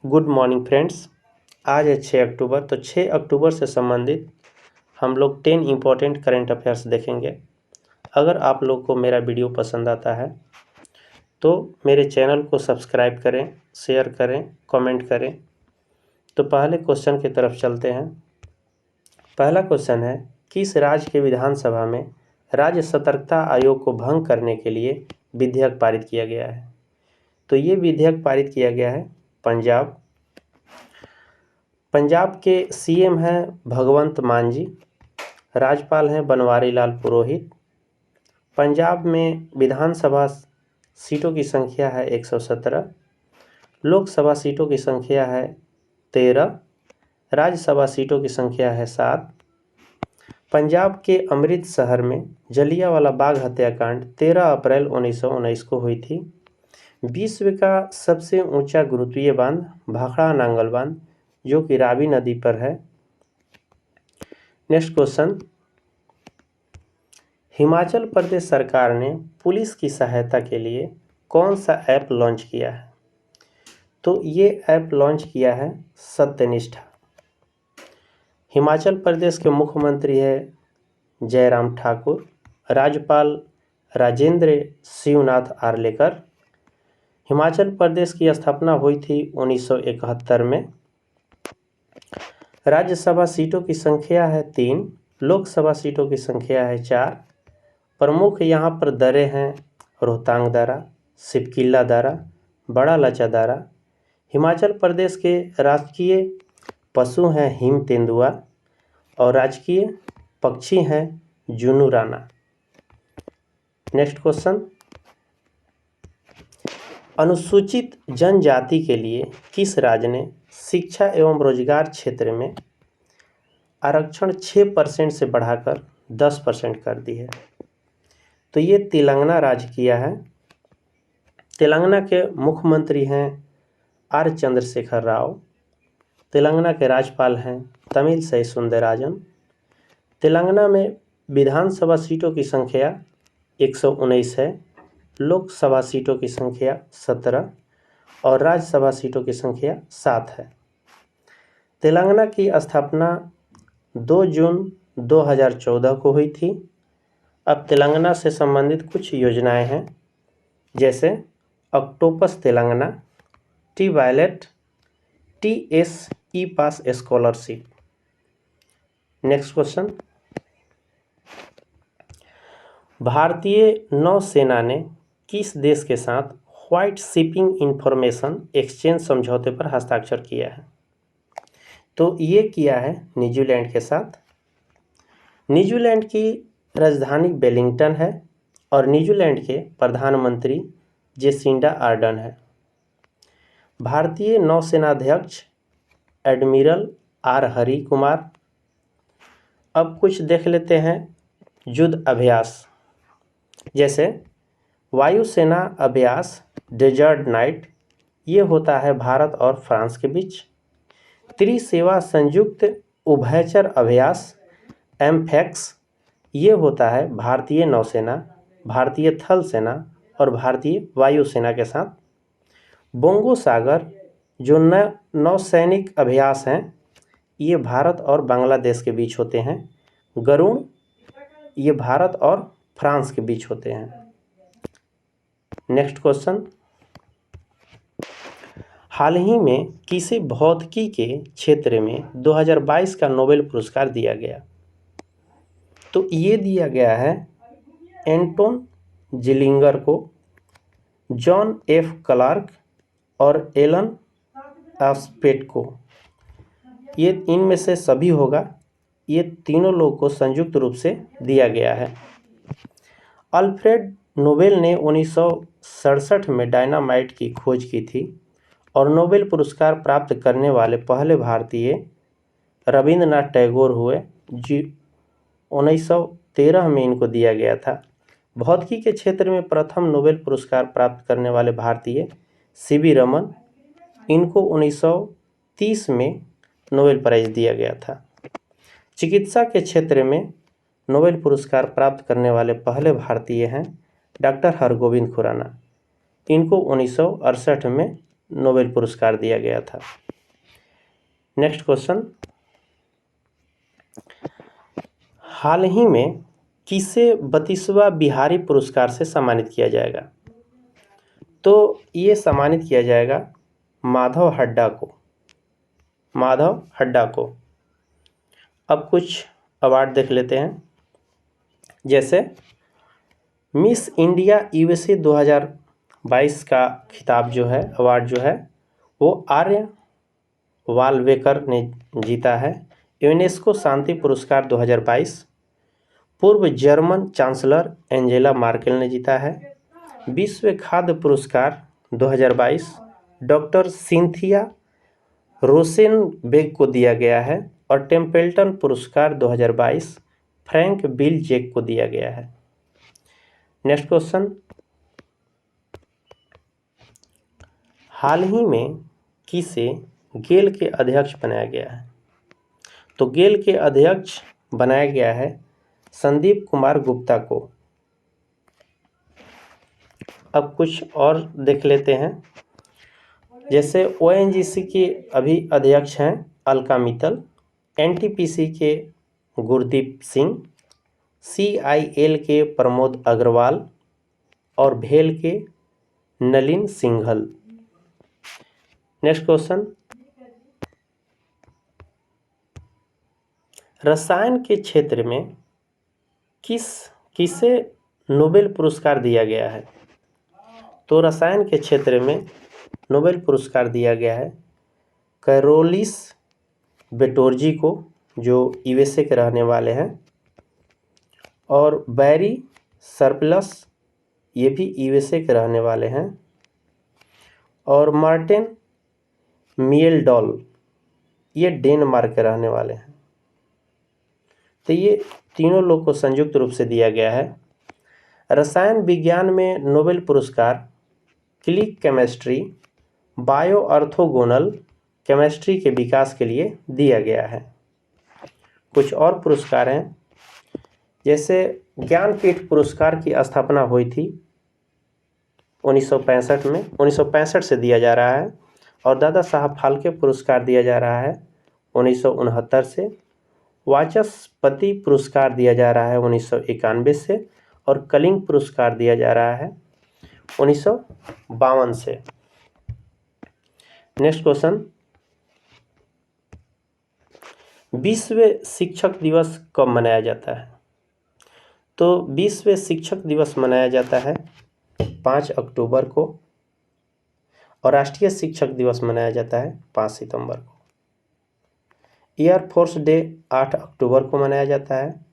Good morning friends. आज है 6 अक्टूबर। तो 6 अक्टूबर से संबंधित हम लोग 10 इम्पोर्टेंट करंट अफेयर्स देखेंगे। अगर आप लोग को मेरा वीडियो पसंद आता है तो मेरे चैनल को सब्सक्राइब करें, शेयर करें, कमेंट करें। तो पहले क्वेश्चन की तरफ चलते हैं। पहला क्वेश्चन है, किस राज्य के विधानसभा में राज्य सतर्कता आयोग को भंग करने के लिए विधेयक पारित किया गया है? तो ये विधेयक पारित किया गया है पंजाब। पंजाब के सीएम हैं भगवंत मान जी, राज्यपाल हैं बनवारी लाल पुरोहित। पंजाब में विधानसभा सीटों की संख्या है 117, लोकसभा सीटों की संख्या है 13, राज्यसभा सीटों की संख्या है 7। पंजाब के अमृतसर में जलियांवाला बाग हत्याकांड 13 अप्रैल 1919 को हुई थी। विश्व का सबसे ऊंचा गुरुत्वीय बांध भाखड़ा नांगल बांध, जो कि रावी नदी पर है। नेक्स्ट क्वेश्चन, हिमाचल प्रदेश सरकार ने पुलिस की सहायता के लिए कौन सा ऐप लॉन्च किया है? तो ये ऐप लॉन्च किया है सत्यनिष्ठा। हिमाचल प्रदेश के मुख्यमंत्री है जयराम ठाकुर, राज्यपाल राजेंद्र शिवनाथ आर्लेकर। हिमाचल प्रदेश की स्थापना हुई थी 1971 में। राज्यसभा सीटों की संख्या है 3, लोकसभा सीटों की संख्या है 4। प्रमुख यहाँ पर दर्रे हैं रोहतांग दर्रा, सिपकिल्ला दर्रा, बड़ा लचा दर्रा। हिमाचल प्रदेश के राजकीय पशु हैं हिम तेंदुआ और राजकीय पक्षी हैं जुनू राना। नेक्स्ट क्वेश्चन, अनुसूचित जनजाति के लिए किस राज्य ने शिक्षा एवं रोजगार क्षेत्र में आरक्षण 6% से बढ़ाकर 10% कर दी है? तो ये तेलंगाना राज्य किया है। तेलंगाना के मुख्यमंत्री हैं आर चंद्रशेखर राव। तेलंगाना के राज्यपाल हैं तमिलसाई सुंदरराजन। तेलंगाना में विधानसभा सीटों की संख्या 119 है, लोकसभा सीटों की संख्या 17 और राज्यसभा सीटों की संख्या 7 है। तेलंगाना की स्थापना 2 जून 2014 को हुई थी। अब तेलंगाना से संबंधित कुछ योजनाएं हैं, जैसे octopus Telangana, T wallet, TS E pass scholarship. Next question, भारतीय नौसेना ने किस देश के साथ व्हाइट शिपिंग इंफॉर्मेशन एक्सचेंज समझौते पर हस्ताक्षर किया है? तो ये किया है न्यूजीलैंड के साथ। न्यूजीलैंड की राजधानी वेलिंगटन है और न्यूजीलैंड के प्रधानमंत्री जेसिंडा आर्डन है। भारतीय नौसेनाध्यक्ष एडमिरल आर हरि कुमार। अब कुछ देख लेते हैं युद्ध अभ्यास, जैसे वायुसेना अभ्यास डेजर्ट नाइट, ये होता है भारत और फ्रांस के बीच। त्रिसेवा संयुक्त उभयचर अभ्यास एमफैक्स, ये होता है भारतीय नौसेना, भारतीय थल सेना और भारतीय वायुसेना के साथ। बोंगो सागर जो नौसैनिक अभ्यास हैं, ये भारत और बांग्लादेश के बीच होते हैं। गरुण, ये भारत और फ्रांस के बीच होते हैं। नेक्स्ट क्वेश्चन, हाल ही में किसे भौतिकी के क्षेत्र में 2022 का नोबेल पुरस्कार दिया गया? तो ये दिया गया है एंटोन जिलिंगर को, जॉन एफ क्लार्क और एलन एस्पेट को। ये इनमें से सभी होगा, ये तीनों लोग को संयुक्त रूप से दिया गया है। अल्फ्रेड नोबेल ने 1967 में डायनामाइट की खोज की थी और नोबेल पुरस्कार प्राप्त करने वाले पहले भारतीय रविंद्रनाथ टैगोर हुए, जी 1913 में इनको दिया गया था। भौतिकी के क्षेत्र में प्रथम नोबेल पुरस्कार प्राप्त करने वाले भारतीय CV रमन, इनको 1930 में नोबेल प्राइज़ दिया गया था। चिकित्सा के क्षेत्र में नोबेल पुरस्कार प्राप्त करने वाले पहले भारतीय हैं डॉक्टर हरगोविंद खुराना, इनको 1968 में नोबेल पुरस्कार दिया गया था। नेक्स्ट क्वेश्चन, हाल ही में किसे 32वां बिहारी पुरस्कार से सम्मानित किया जाएगा? तो ये सम्मानित किया जाएगा माधव हड्डा को। माधव हड्डा को। अब कुछ अवार्ड देख लेते हैं, जैसे मिस इंडिया यूएसए 2022 का खिताब जो है, अवार्ड जो है, वो आर्य वालवेकर ने जीता है। यूनेस्को शांति पुरस्कार 2022 पूर्व जर्मन चांसलर एंजेला मार्केल ने जीता है। विश्व खाद्य पुरस्कार 2022 डॉक्टर सिंथिया रोसेनबेग को दिया गया है। और टेम्पल्टन पुरस्कार 2022 फ्रैंक बिल जेक को दिया गया है। नेक्स्ट क्वेश्चन, हाल ही में किसे गेल के अध्यक्ष बनाया गया है? तो गेल के अध्यक्ष बनाया गया है संदीप कुमार गुप्ता को। अब कुछ और देख लेते हैं, जैसे ओएनजीसी के अभी अध्यक्ष हैं अलका मित्तल, एनटीपीसी के गुरदीप सिंह, सीआईएल के प्रमोद अग्रवाल और भेल के नलिन सिंघल। नेक्स्ट क्वेश्चन, रसायन के क्षेत्र में किसे नोबेल पुरस्कार दिया गया है? तो रसायन के क्षेत्र में नोबेल पुरस्कार दिया गया है कैरोलिस बेटोर्जी को, जो यूएसए के रहने वाले हैं, और बैरी सरप्लस, ये भी यूएसए के रहने वाले हैं, और मार्टिन मियेलडॉल, ये डेनमार्क के रहने वाले हैं। तो ये तीनों लोग को संयुक्त रूप से दिया गया है। रसायन विज्ञान में नोबेल पुरस्कार click chemistry bio orthogonal chemistry के विकास के लिए दिया गया है। कुछ और पुरस्कार हैं, जैसे ज्ञानपीठ पुरस्कार की स्थापना हुई थी 1965 में, 1965 से दिया जा रहा है। और दादा साहब फाल्के पुरस्कार दिया जा रहा है 1969 से। वाचस्पति पुरस्कार दिया जा रहा है 1991 से। और कलिंग पुरस्कार दिया जा रहा है 1952 से। नेक्स्ट क्वेश्चन, विश्व शिक्षक दिवस कब मनाया जाता है? तो विश्व शिक्षक दिवस मनाया जाता है 5 अक्टूबर को, और राष्ट्रीय शिक्षक दिवस मनाया जाता है 5 सितंबर को। एयरफोर्स डे 8 अक्टूबर को मनाया जाता है।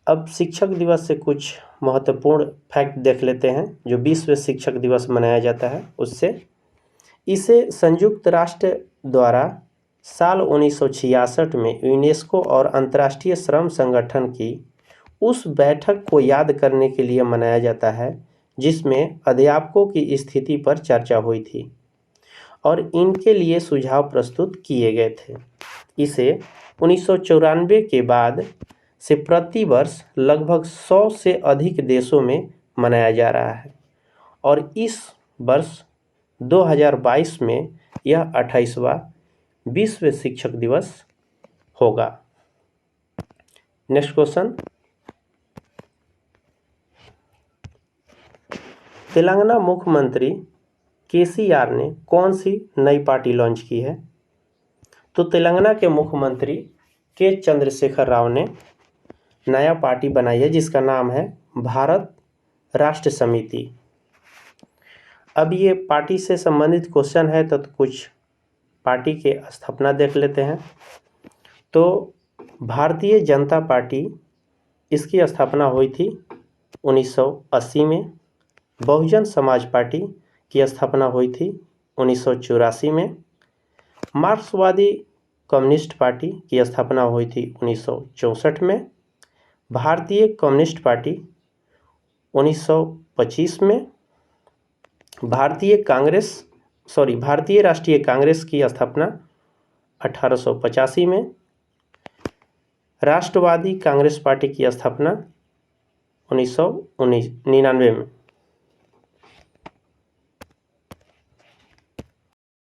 अब शिक्षक दिवस से कुछ महत्वपूर्ण फैक्ट देख लेते हैं जो विश्व शिक्षक दिवस मनाया जाता है उससे। इसे संयुक्त राष्ट्र द्वारा साल 1966 में यूनेस्को और अंतर्राष्ट्रीय श्रम संगठन की उस बैठक को याद करने के लिए मनाया जाता है जिसमें अध्यापकों की स्थिति पर चर्चा हुई थी और इनके लिए सुझाव प्रस्तुत किए गए थे। इसे 1994 के बाद से प्रति वर्ष लगभग 100 से अधिक देशों में मनाया जा रहा है और इस वर्ष 2022 में यह 28वां विश्व शिक्षक दिवस होगा। नेक्स्ट क्वेश्चन, तेलंगाना मुख्यमंत्री केसीआर ने कौन सी नई पार्टी लॉन्च की है? तो तेलंगाना के मुख्यमंत्री के चंद्रशेखर राव ने नया पार्टी बनाई है जिसका नाम है भारत राष्ट्र समिति। अब ये पार्टी से संबंधित क्वेश्चन है तो कुछ पार्टी के स्थापना देख लेते हैं। तो भारतीय जनता पार्टी, इसकी स्थापना हुई थी 1980 में। बहुजन समाज पार्टी की स्थापना हुई थी 1984 में। मार्क्सवादी कम्युनिस्ट पार्टी की स्थापना हुई थी 1964 में। भारतीय कम्युनिस्ट पार्टी 1925 में। भारतीय राष्ट्रीय कांग्रेस की स्थापना 1885 में। राष्ट्रवादी कांग्रेस पार्टी की स्थापना 1999 में।